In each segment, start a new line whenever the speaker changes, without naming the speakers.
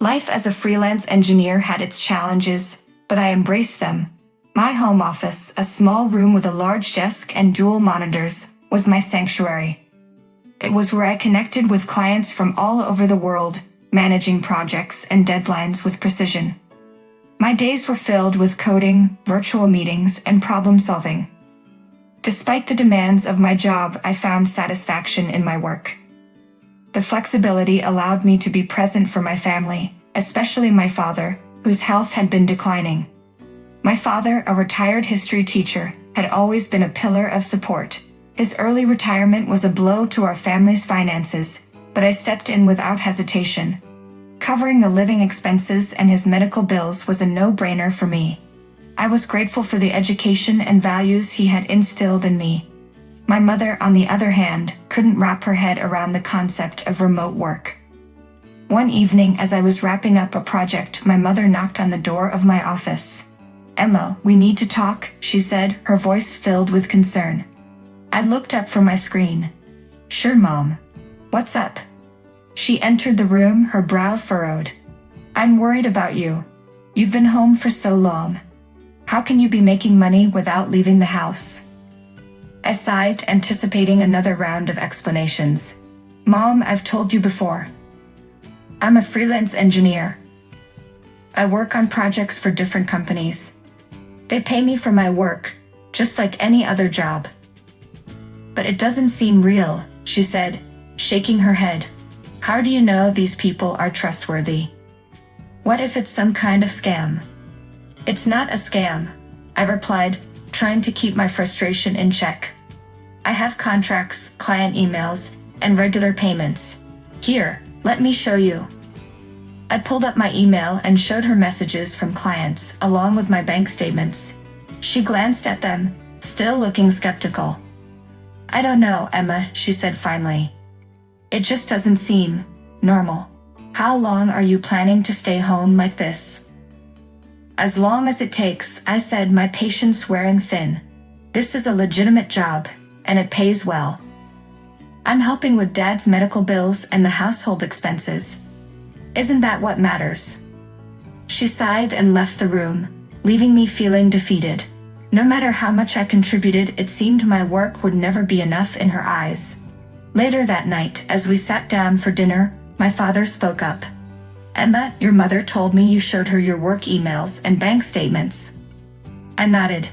Life as a freelance engineer had its challenges, but I embraced them. My home office, a small room with a large desk and dual monitors, was my sanctuary. It was where I connected with clients from all over the world, managing projects and deadlines with precision. My days were filled with coding, virtual meetings, and problem solving. Despite the demands of my job, I found satisfaction in my work. The flexibility allowed me to be present for my family, especially my father, whose health had been declining. My father, a retired history teacher, had always been a pillar of support. His early retirement was a blow to our family's finances, but I stepped in without hesitation. Covering the living expenses and his medical bills was a no-brainer for me. I was grateful for the education and values he had instilled in me. My mother, on the other hand, couldn't wrap her head around the concept of remote work. One evening, as I was wrapping up a project, my mother knocked on the door of my office. "Emma, we need to talk," she said, her voice filled with concern. I looked up from my screen. "Sure, Mom. What's up?" She entered the room, her brow furrowed. "I'm worried about you. You've been home for so long. How can you be making money without leaving the house?" I sighed, anticipating another round of explanations. "Mom, I've told you before. I'm a freelance engineer. I work on projects for different companies. They pay me for my work, just like any other job." "But it doesn't seem real," she said, shaking her head. "How do you know these people are trustworthy? What if it's some kind of scam?" "It's not a scam," I replied, trying to keep my frustration in check. "I have contracts, client emails, and regular payments. Here, let me show you." I pulled up my email and showed her messages from clients, along with my bank statements. She glanced at them, still looking skeptical. "I don't know, Emma," she said finally. "It just doesn't seem normal. How long are you planning to stay home like this?" "As long as it takes," I said, my patience wearing thin. "This is a legitimate job, and it pays well. I'm helping with Dad's medical bills and the household expenses. Isn't that what matters?" She sighed and left the room, leaving me feeling defeated. No matter how much I contributed, it seemed my work would never be enough in her eyes. Later that night, as we sat down for dinner, my father spoke up. "Emma, your mother told me you showed her your work emails and bank statements." I nodded.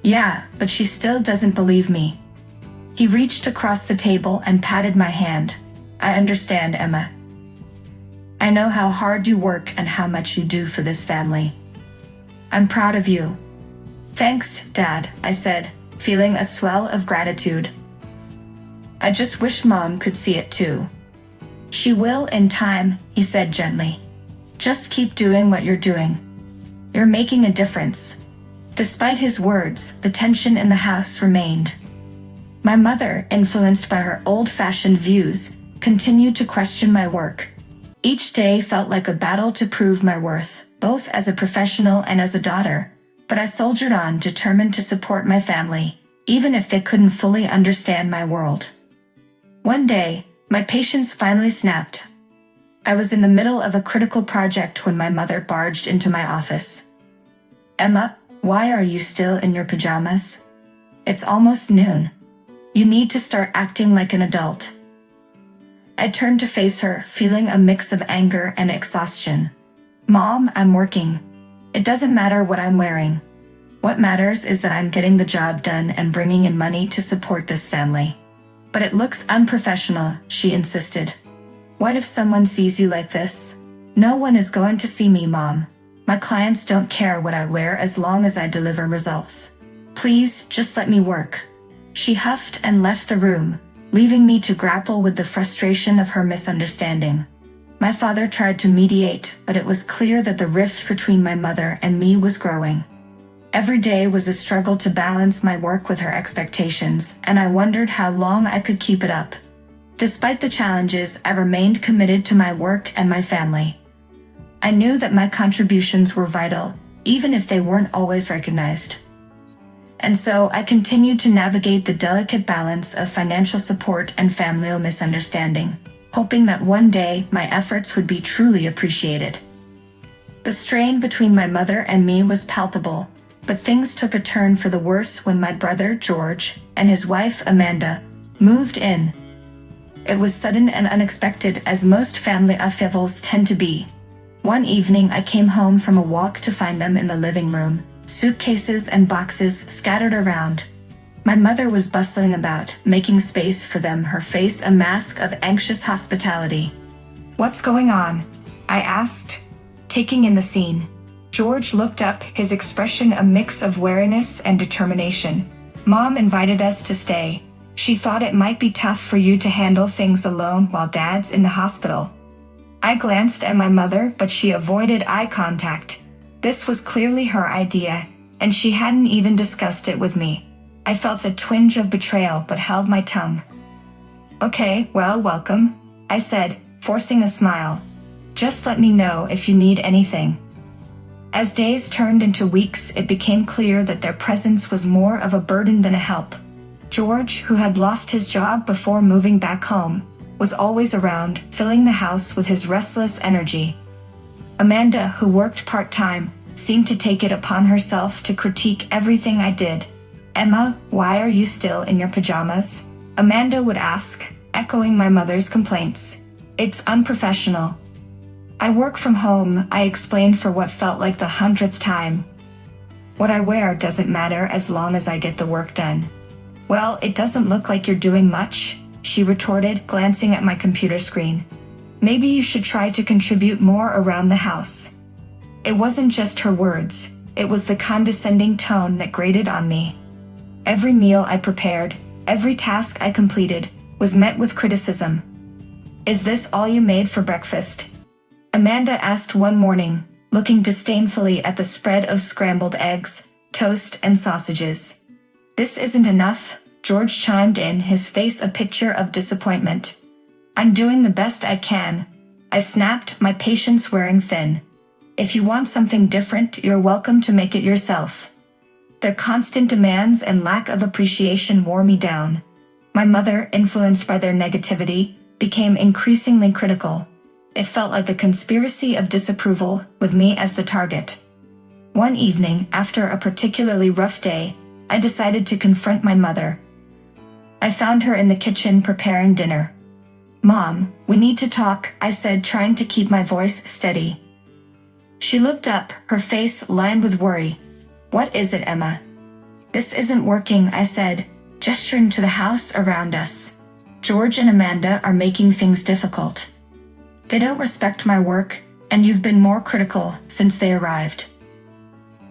"Yeah, but she still doesn't believe me." He reached across the table and patted my hand. "I understand, Emma. I know how hard you work and how much you do for this family. I'm proud of you." "Thanks, Dad," I said, feeling a swell of gratitude. "I just wish Mom could see it too." "She will in time," he said gently. "Just keep doing what you're doing. You're making a difference." Despite his words, the tension in the house remained. My mother, influenced by her old-fashioned views, continued to question my work. Each day felt like a battle to prove my worth, both as a professional and as a daughter, but I soldiered on, determined to support my family, even if they couldn't fully understand my world. One day, my patience finally snapped. I was in the middle of a critical project when my mother barged into my office. "Emma, why are you still in your pajamas? It's almost noon. You need to start acting like an adult." I turned to face her, feeling a mix of anger and exhaustion. "Mom, I'm working. It doesn't matter what I'm wearing. What matters is that I'm getting the job done and bringing in money to support this family." "But it looks unprofessional," she insisted. "What if someone sees you like this?" "No one is going to see me, Mom. My clients don't care what I wear as long as I deliver results. Please, just let me work." She huffed and left the room, leaving me to grapple with the frustration of her misunderstanding. My father tried to mediate, but it was clear that the rift between my mother and me was growing. Every day was a struggle to balance my work with her expectations, and I wondered how long I could keep it up. Despite the challenges, I remained committed to my work and my family. I knew that my contributions were vital, even if they weren't always recognized. And so I continued to navigate the delicate balance of financial support and familial misunderstanding, hoping that one day my efforts would be truly appreciated. The strain between my mother and me was palpable, but things took a turn for the worse when my brother, George, and his wife, Amanda, moved in. It was sudden and unexpected, as most family upheavals tend to be. One evening I came home from a walk to find them in the living room, suitcases and boxes scattered around. My mother was bustling about, making space for them, her face a mask of anxious hospitality. "What's going on?" I asked, taking in the scene. George looked up, his expression a mix of wariness and determination. "Mom invited us to stay. She thought it might be tough for you to handle things alone while Dad's in the hospital." I glanced at my mother, but she avoided eye contact. This was clearly her idea, and she hadn't even discussed it with me. I felt a twinge of betrayal but held my tongue. "Okay, well, welcome," I said, forcing a smile. "Just let me know if you need anything." As days turned into weeks, it became clear that their presence was more of a burden than a help. George, who had lost his job before moving back home, was always around, filling the house with his restless energy. Amanda, who worked part-time, seemed to take it upon herself to critique everything I did. "Emma, why are you still in your pajamas?" Amanda would ask, echoing my mother's complaints. "It's unprofessional." "I work from home," I explained for what felt like the 100th time. "What I wear doesn't matter as long as I get the work done." "Well, it doesn't look like you're doing much," she retorted, glancing at my computer screen. "Maybe you should try to contribute more around the house." It wasn't just her words, it was the condescending tone that grated on me. Every meal I prepared, every task I completed, was met with criticism. "Is this all you made for breakfast?" Amanda asked one morning, looking disdainfully at the spread of scrambled eggs, toast, and sausages. "This isn't enough," George chimed in, his face a picture of disappointment. "I'm doing the best I can," I snapped, my patience wearing thin. "If you want something different, you're welcome to make it yourself." Their constant demands and lack of appreciation wore me down. My mother, influenced by their negativity, became increasingly critical. It felt like a conspiracy of disapproval, with me as the target. One evening, after a particularly rough day, I decided to confront my mother. I found her in the kitchen preparing dinner. "Mom, we need to talk," I said, trying to keep my voice steady. She looked up, her face lined with worry. "What is it, Emma?" "This isn't working," I said, gesturing to the house around us. "George and Amanda are making things difficult. They don't respect my work, and you've been more critical since they arrived."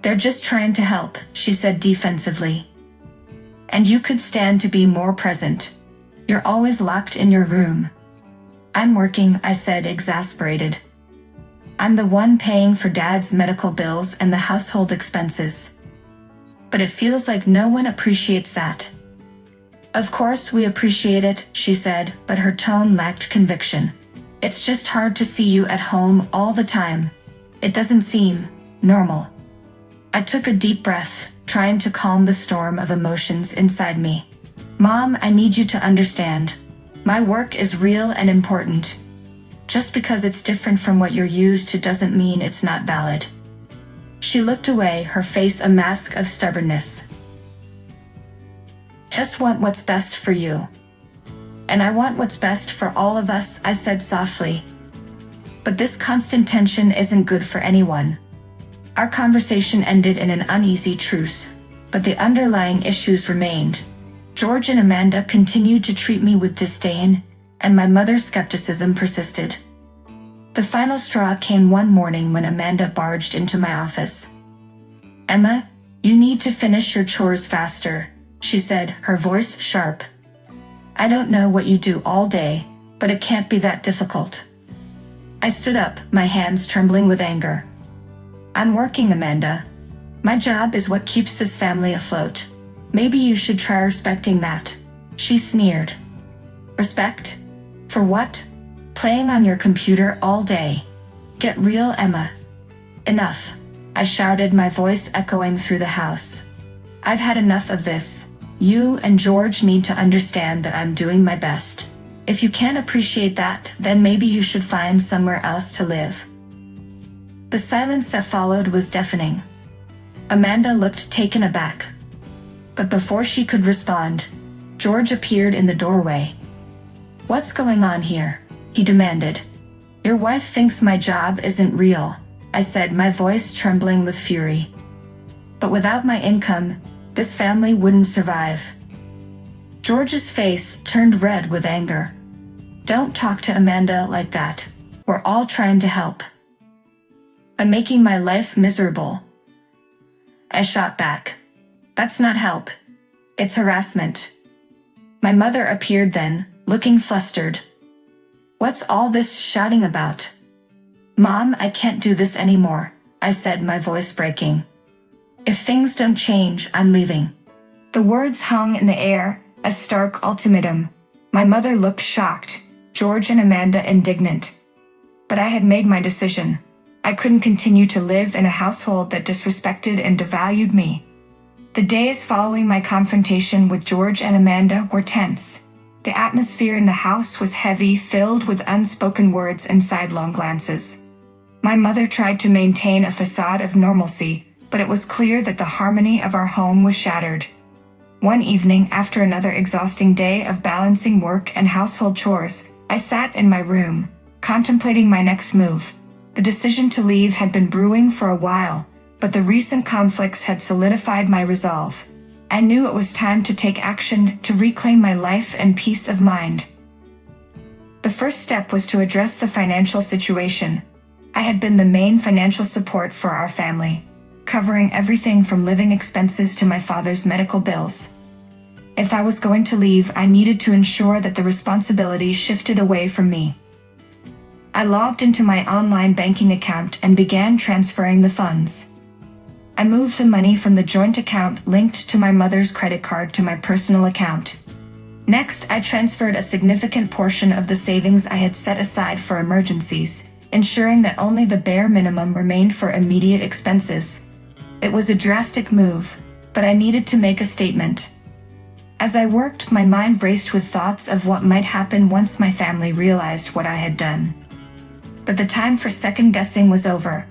"They're just trying to help," she said defensively. "And you could stand to be more present. You're always locked in your room." "I'm working," I said, exasperated. "I'm the one paying for Dad's medical bills and the household expenses. But it feels like no one appreciates that." "Of course we appreciate it," she said, but her tone lacked conviction. "It's just hard to see you at home all the time. It doesn't seem normal." I took a deep breath, trying to calm the storm of emotions inside me. "Mom, I need you to understand. My work is real and important. Just because it's different from what you're used to doesn't mean it's not valid." She looked away, her face a mask of stubbornness. "Just want what's best for you." "And I want what's best for all of us," I said softly. "But this constant tension isn't good for anyone." Our conversation ended in an uneasy truce, but the underlying issues remained. George and Amanda continued to treat me with disdain, and my mother's skepticism persisted. The final straw came one morning when Amanda barged into my office. "Emma, you need to finish your chores faster," she said, her voice sharp. "I don't know what you do all day, but it can't be that difficult." I stood up, my hands trembling with anger. "I'm working, Amanda. My job is what keeps this family afloat. Maybe you should try respecting that." She sneered. "Respect? For what? Playing on your computer all day. Get real, Emma." "Enough," I shouted, my voice echoing through the house. "I've had enough of this. You and George need to understand that I'm doing my best." If you can't appreciate that, then maybe you should find somewhere else to live." The silence that followed was deafening. Amanda looked taken aback. But before she could respond, George appeared in the doorway. "What's going on here?" he demanded. "Your wife thinks my job isn't real," I said, my voice trembling with fury. "But without my income, this family wouldn't survive." George's face turned red with anger. "Don't talk to Amanda like that. We're all trying to help." "I'm making my life miserable," I shot back. "That's not help. It's harassment." My mother appeared then, looking flustered. "What's all this shouting about?" "Mom, I can't do this anymore," I said, my voice breaking. "If things don't change, I'm leaving." The words hung in the air, a stark ultimatum. My mother looked shocked, George and Amanda indignant. But I had made my decision. I couldn't continue to live in a household that disrespected and devalued me. The days following my confrontation with George and Amanda were tense. The atmosphere in the house was heavy, filled with unspoken words and sidelong glances. My mother tried to maintain a facade of normalcy, but it was clear that the harmony of our home was shattered. One evening, after another exhausting day of balancing work and household chores, I sat in my room, contemplating my next move. The decision to leave had been brewing for a while, but the recent conflicts had solidified my resolve. I knew it was time to take action to reclaim my life and peace of mind. The first step was to address the financial situation. I had been the main financial support for our family, covering everything from living expenses to my father's medical bills. If I was going to leave, I needed to ensure that the responsibility shifted away from me. I logged into my online banking account and began transferring the funds. I moved the money from the joint account linked to my mother's credit card to my personal account. Next, I transferred a significant portion of the savings I had set aside for emergencies, ensuring that only the bare minimum remained for immediate expenses. It was a drastic move, but I needed to make a statement. As I worked, my mind raced with thoughts of what might happen once my family realized what I had done. But the time for second-guessing was over.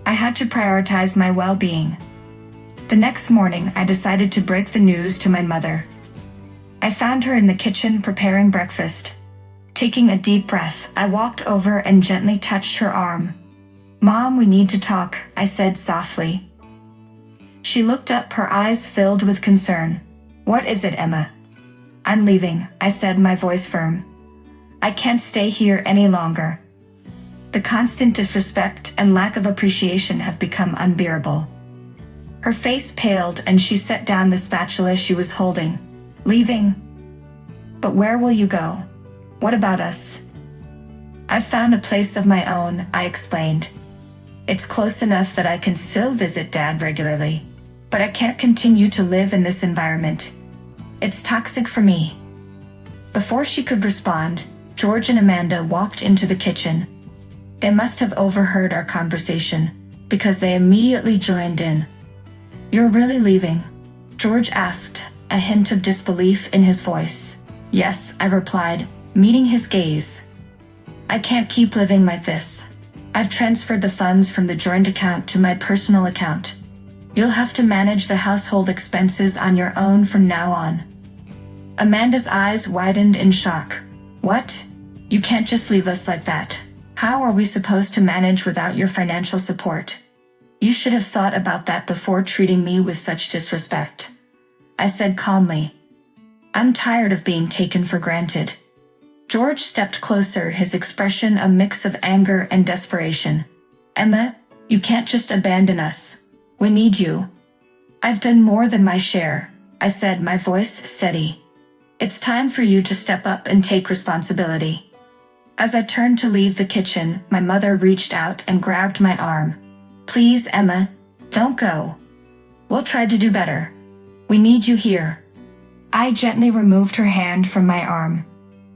I had to prioritize my well-being. The next morning, I decided to break the news to my mother. I found her in the kitchen preparing breakfast. Taking a deep breath, I walked over and gently touched her arm. "Mom, we need to talk," I said softly. She looked up, her eyes filled with concern. "What is it, Emma?" "I'm leaving," I said, my voice firm. "I can't stay here any longer. The constant disrespect and lack of appreciation have become unbearable." Her face paled and she set down the spatula she was holding. "Leaving? But where will you go? What about us?" "I've found a place of my own," I explained. "It's close enough that I can still visit Dad regularly. But I can't continue to live in this environment. It's toxic for me." Before she could respond, George and Amanda walked into the kitchen. They must have overheard our conversation, because they immediately joined in. "You're really leaving?" George asked, a hint of disbelief in his voice. "Yes," I replied, meeting his gaze. "I can't keep living like this. I've transferred the funds from the joint account to my personal account. You'll have to manage the household expenses on your own from now on." Amanda's eyes widened in shock. "What? You can't just leave us like that. How are we supposed to manage without your financial support? You should have thought about that before treating me with such disrespect," I said calmly. "I'm tired of being taken for granted." George stepped closer, his expression a mix of anger and desperation. "Emma, you can't just abandon us. We need you." "I've done more than my share," I said, my voice steady. "It's time for you to step up and take responsibility." As I turned to leave the kitchen, my mother reached out and grabbed my arm. "Please, Emma, don't go. We'll try to do better. We need you here." I gently removed her hand from my arm.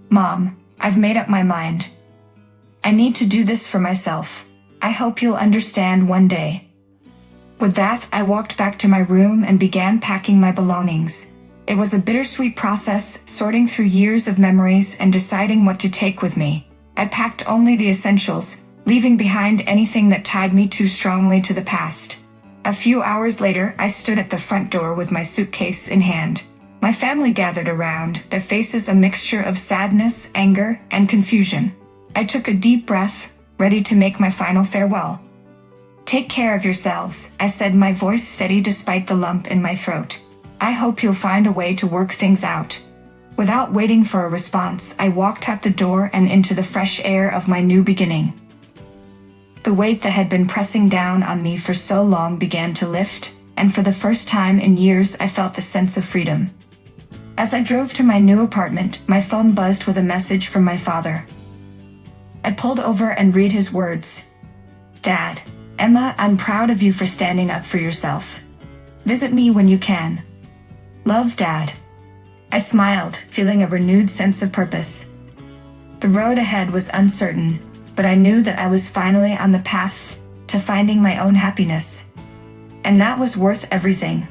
"Mom, I've made up my mind. I need to do this for myself. I hope you'll understand one day." With that, I walked back to my room and began packing my belongings. It was a bittersweet process, sorting through years of memories and deciding what to take with me. I packed only the essentials, leaving behind anything that tied me too strongly to the past. A few hours later, I stood at the front door with my suitcase in hand. My family gathered around, their faces a mixture of sadness, anger, and confusion. I took a deep breath, ready to make my final farewell. "Take care of yourselves," I said, my voice steady despite the lump in my throat. "I hope you'll find a way to work things out." Without waiting for a response, I walked out the door and into the fresh air of my new beginning. The weight that had been pressing down on me for so long began to lift, and for the first time in years I felt a sense of freedom. As I drove to my new apartment, my phone buzzed with a message from my father. I pulled over and read his words. "Dad, Emma, I'm proud of you for standing up for yourself. Visit me when you can. Love, Dad." I smiled, feeling a renewed sense of purpose. The road ahead was uncertain, but I knew that I was finally on the path to finding my own happiness. And that was worth everything.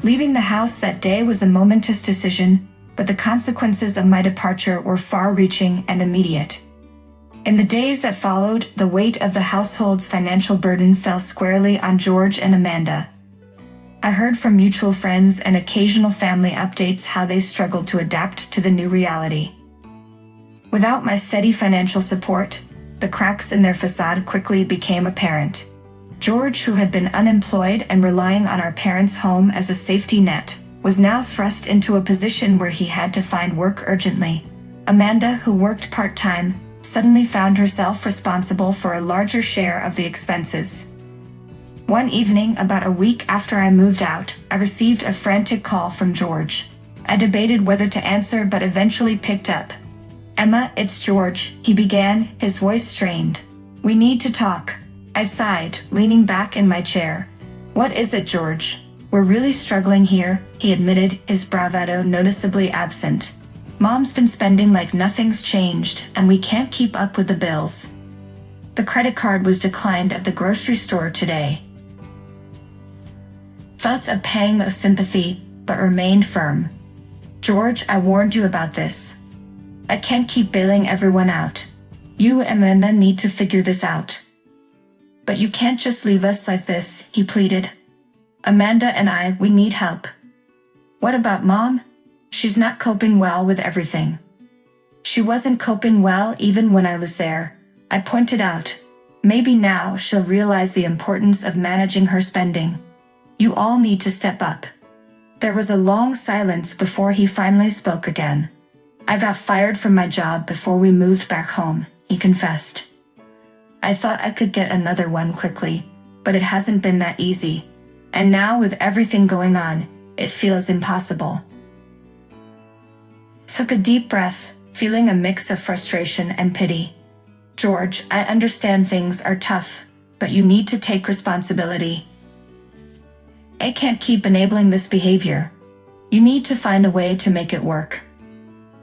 Leaving the house that day was a momentous decision, but the consequences of my departure were far-reaching and immediate. In the days that followed, the weight of the household's financial burden fell squarely on George and Amanda. I heard from mutual friends and occasional family updates how they struggled to adapt to the new reality. Without my steady financial support, the cracks in their facade quickly became apparent. George, who had been unemployed and relying on our parents' home as a safety net, was now thrust into a position where he had to find work urgently. Amanda, who worked part-time, suddenly found herself responsible for a larger share of the expenses. One evening, about a week after I moved out, I received a frantic call from George. I debated whether to answer but eventually picked up. "Emma, it's George," he began, his voice strained. "We need to talk." I sighed, leaning back in my chair. "What is it, George?" "We're really struggling here," he admitted, his bravado noticeably absent. "Mom's been spending like nothing's changed, and we can't keep up with the bills. The credit card was declined at the grocery store today." Felt a pang of sympathy, but remained firm. "George, I warned you about this. I can't keep bailing everyone out. You and Amanda need to figure this out." "But you can't just leave us like this," he pleaded. "Amanda and we need help." "What about Mom? She's not coping well with everything." "She wasn't coping well even when I was there," I pointed out. "Maybe now she'll realize the importance of managing her spending. You all need to step up." There was a long silence before he finally spoke again. "I got fired from my job before we moved back home," he confessed. "I thought I could get another one quickly, but it hasn't been that easy. And now with everything going on, it feels impossible." Took a deep breath, feeling a mix of frustration and pity. "George, I understand things are tough, but you need to take responsibility. I can't keep enabling this behavior. You need to find a way to make it work."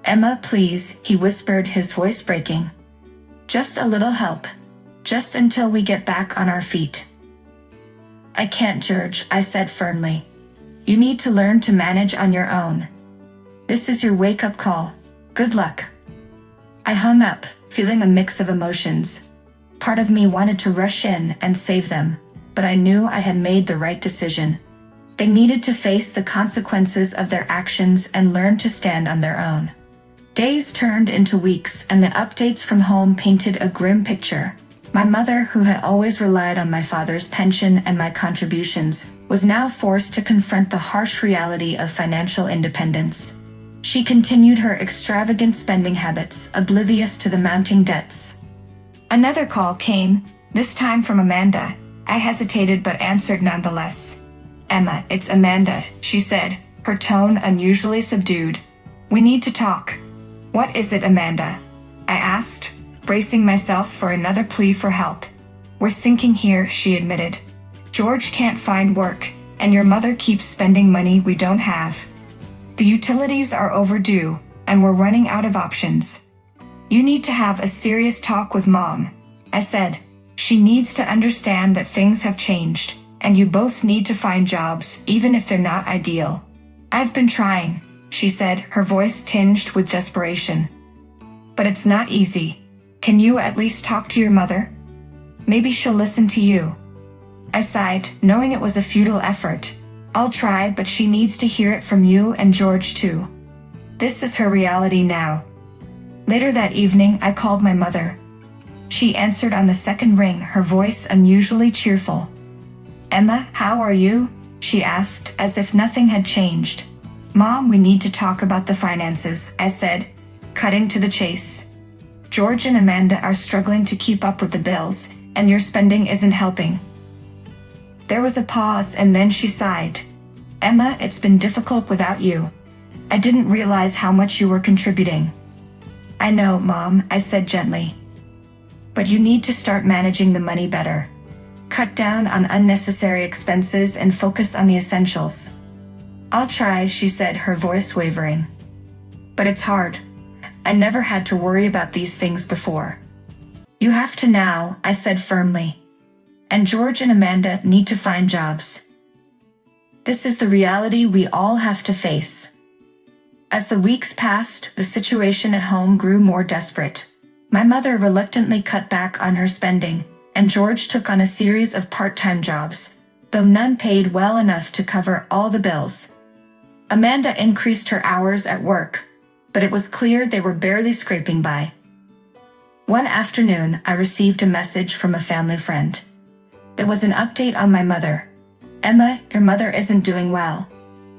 "Emma, please," he whispered, his voice breaking. "Just a little help. Just until we get back on our feet." "I can't, George," I said firmly. "You need to learn to manage on your own. This is your wake-up call. Good luck." I hung up, feeling a mix of emotions. Part of me wanted to rush in and save them, but I knew I had made the right decision. They needed to face the consequences of their actions and learn to stand on their own. Days turned into weeks, and the updates from home painted a grim picture. My mother, who had always relied on my father's pension and my contributions, was now forced to confront the harsh reality of financial independence. She continued her extravagant spending habits, oblivious to the mounting debts. Another call came, this time from Amanda. I hesitated but answered nonetheless. "Emma, it's Amanda," she said, her tone unusually subdued. "We need to talk." "What is it, Amanda?" I asked, bracing myself for another plea for help. "We're sinking here," she admitted. "George can't find work, and your mother keeps spending money we don't have. The utilities are overdue, and we're running out of options. You need to have a serious talk with Mom," I said. "She needs to understand that things have changed, and you both need to find jobs, even if they're not ideal." I've been trying, she said, her voice tinged with desperation. But it's not easy. Can you at least talk to your mother? Maybe she'll listen to you. I sighed, knowing it was a futile effort. I'll try, but she needs to hear it from you and George too. This is her reality now. Later that evening, I called my mother. She answered on the second ring, her voice unusually cheerful. Emma, how are you? She asked, as if nothing had changed. Mom, we need to talk about the finances, I said, cutting to the chase. George and Amanda are struggling to keep up with the bills, and your spending isn't helping. There was a pause, and then she sighed. Emma, it's been difficult without you. I didn't realize how much you were contributing. I know, Mom, I said gently. But you need to start managing the money better. Cut down on unnecessary expenses and focus on the essentials. I'll try, she said, her voice wavering. But it's hard. I never had to worry about these things before. You have to now, I said firmly. And George and Amanda need to find jobs. This is the reality we all have to face. As the weeks passed, the situation at home grew more desperate. My mother reluctantly cut back on her spending, and George took on a series of part-time jobs, though none paid well enough to cover all the bills. Amanda increased her hours at work, but it was clear they were barely scraping by. One afternoon, I received a message from a family friend. It was an update on my mother. Emma, your mother isn't doing well.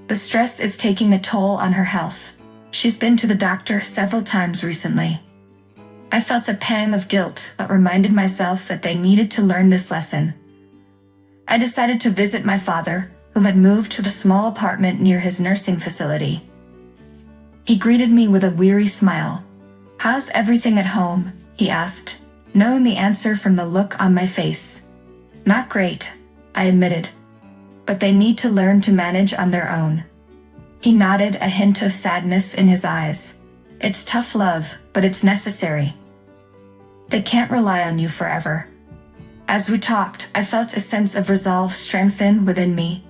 The stress is taking a toll on her health. She's been to the doctor several times recently. I felt a pang of guilt, but reminded myself that they needed to learn this lesson. I decided to visit my father, who had moved to the small apartment near his nursing facility. He greeted me with a weary smile. How's everything at home? He asked, knowing the answer from the look on my face. Not great, I admitted. But they need to learn to manage on their own. He nodded, a hint of sadness in his eyes. It's tough love, but it's necessary. They can't rely on you forever. As we talked, I felt a sense of resolve strengthen within me.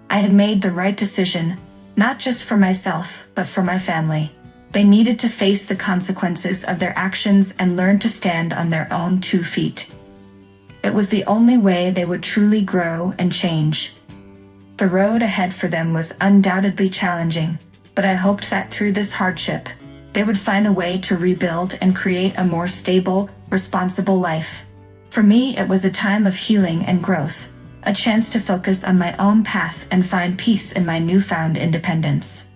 I had made the right decision, not just for myself, but for my family. They needed to face the consequences of their actions and learn to stand on their own 2 feet. It was the only way they would truly grow and change. The road ahead for them was undoubtedly challenging, but I hoped that through this hardship, they would find a way to rebuild and create a more stable, responsible life. For me, it was a time of healing and growth, a chance to focus on my own path and find peace in my newfound independence.